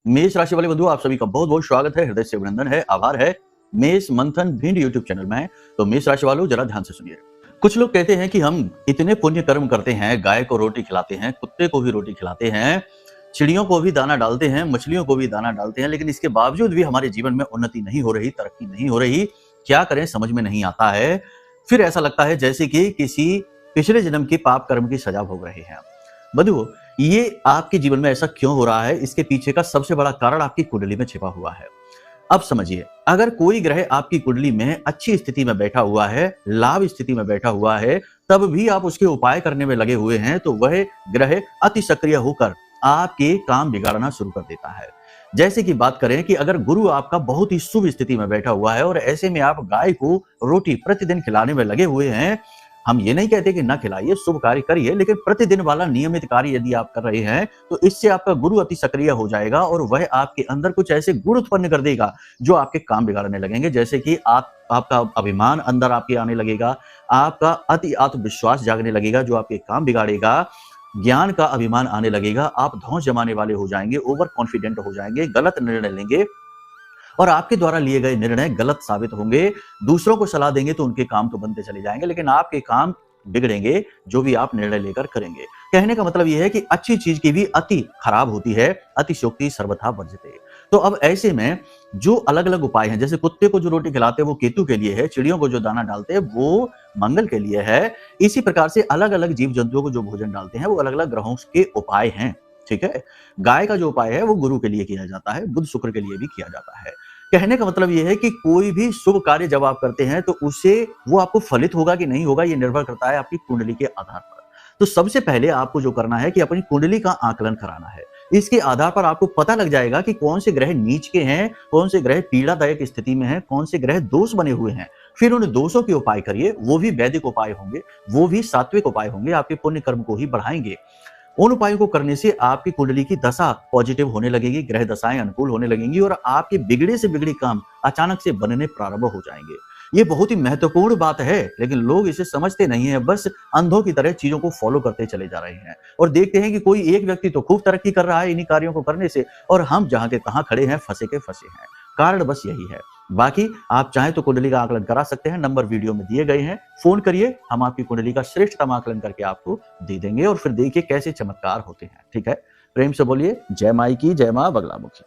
मेष राशि वाले बंधु, आप सभी का बहुत बहुत स्वागत है, हृदय से अभिनंदन है, आभार है। मेष मंथन भिंड यूट्यूब चैनल में है। तो मेष राशि वालों, जरा ध्यान से सुनिए। कुछ लोग कहते हैं कि हम इतने पुण्य कर्म करते हैं, गाय को रोटी खिलाते हैं, कुत्ते को भी रोटी खिलाते हैं, चिड़ियों को भी दाना डालते हैं, मछलियों को भी दाना डालते हैं, लेकिन इसके बावजूद भी हमारे जीवन में उन्नति नहीं हो रही, तरक्की नहीं हो रही। क्या करें समझ में नहीं आता है। फिर ऐसा लगता है जैसे कि किसी पिछले जन्म के पाप कर्म की सजा भोग रहे हैं। बंधुओं, ये आपके जीवन में ऐसा क्यों हो रहा है? इसके पीछे का सबसे बड़ा कारण आपकी कुंडली में छिपा हुआ है। अब समझिए, अगर कोई ग्रह आपकी कुंडली में अच्छी स्थिति में बैठा हुआ है, लाभ स्थिति में बैठा हुआ है, तब भी आप उसके उपाय करने में लगे हुए हैं, तो वह ग्रह अति सक्रिय होकर आपके काम बिगाड़ना शुरू कर देता है। जैसे कि बात करें कि अगर गुरु आपका बहुत ही शुभ स्थिति में बैठा हुआ है और ऐसे में आप गाय को रोटी प्रतिदिन खिलाने में लगे हुए हैं, हम ये नहीं कहते कि ना खिलाइए, शुभ कार्य करिए, लेकिन प्रतिदिन वाला नियमित कार्य यदि आप कर रहे हैं तो इससे आपका गुरु अति सक्रिय हो जाएगा और वह आपके अंदर कुछ ऐसे गुण उत्पन्न कर देगा जो आपके काम बिगाड़ने लगेंगे। जैसे कि आपका अभिमान अंदर आपके आने लगेगा, आपका अति आत्मविश्वास जागने लगेगा जो आपके काम बिगाड़ेगा, ज्ञान का अभिमान आने लगेगा, आप धौंस जमाने वाले हो जाएंगे, ओवर कॉन्फिडेंट हो जाएंगे, गलत निर्णय लेंगे और आपके द्वारा लिए गए निर्णय गलत साबित होंगे। दूसरों को सलाह देंगे तो उनके काम तो बनते चले जाएंगे, लेकिन आपके काम बिगड़ेंगे जो भी आप निर्णय लेकर करेंगे। कहने का मतलब यह है कि अच्छी चीज की भी अति खराब होती है, अतिशयोक्ति सर्वथा वर्जते। तो अब ऐसे में जो अलग अलग उपाय हैं, जैसे कुत्ते को जो रोटी खिलाते हैं वो केतु के लिए है, चिड़ियों को जो दाना डालते हैं वो मंगल के लिए है, इसी प्रकार से अलग अलग जीव जंतुओं को जो भोजन डालते हैं वो अलग अलग ग्रहों के उपाय हैं। ठीक है। गाय का जो उपाय है वो गुरु के लिए किया जाता है, बुध शुक्र के लिए भी किया जाता है। कहने का मतलब यह है कि कोई भी शुभ कार्य जब आप करते हैं तो उससे वो आपको फलित होगा कि नहीं होगा, ये निर्भर करता है आपकी कुंडली के आधार पर। तो सबसे पहले आपको जो करना है कि अपनी कुंडली का आकलन कराना है। इसके आधार पर आपको पता लग जाएगा कि कौन से ग्रह नीच के हैं, कौन से ग्रह पीड़ादायक स्थिति में हैं, कौन से ग्रह दोष बने हुए हैं। फिर उन दोषों के उपाय करिए, वो भी वैदिक उपाय होंगे, वो भी सात्विक उपाय होंगे, आपके पुण्य कर्म को ही बढ़ाएंगे। उन उपायों को करने से आपकी कुंडली की दशा पॉजिटिव होने लगेगी, ग्रह दशाएं अनुकूल होने लगेंगी और आपके बिगड़े से बिगड़े काम अचानक से बनने प्रारंभ हो जाएंगे। ये बहुत ही महत्वपूर्ण बात है, लेकिन लोग इसे समझते नहीं है, बस अंधों की तरह चीजों को फॉलो करते चले जा रहे हैं और देखते हैं कि कोई एक व्यक्ति तो खूब तरक्की कर रहा है इन्हीं कार्यों को करने से और हम जहां के तहां खड़े हैं, फंसे के फंसे हैं। कारण बस यही है। बाकी आप चाहें तो कुंडली का आकलन करा सकते हैं, नंबर वीडियो में दिए गए हैं, फोन करिए, हम आपकी कुंडली का श्रेष्ठतम आकलन करके आपको दे देंगे और फिर देखिए कैसे चमत्कार होते हैं। ठीक है। प्रेम से बोलिए जय माई की, जय मां बगलामुखी।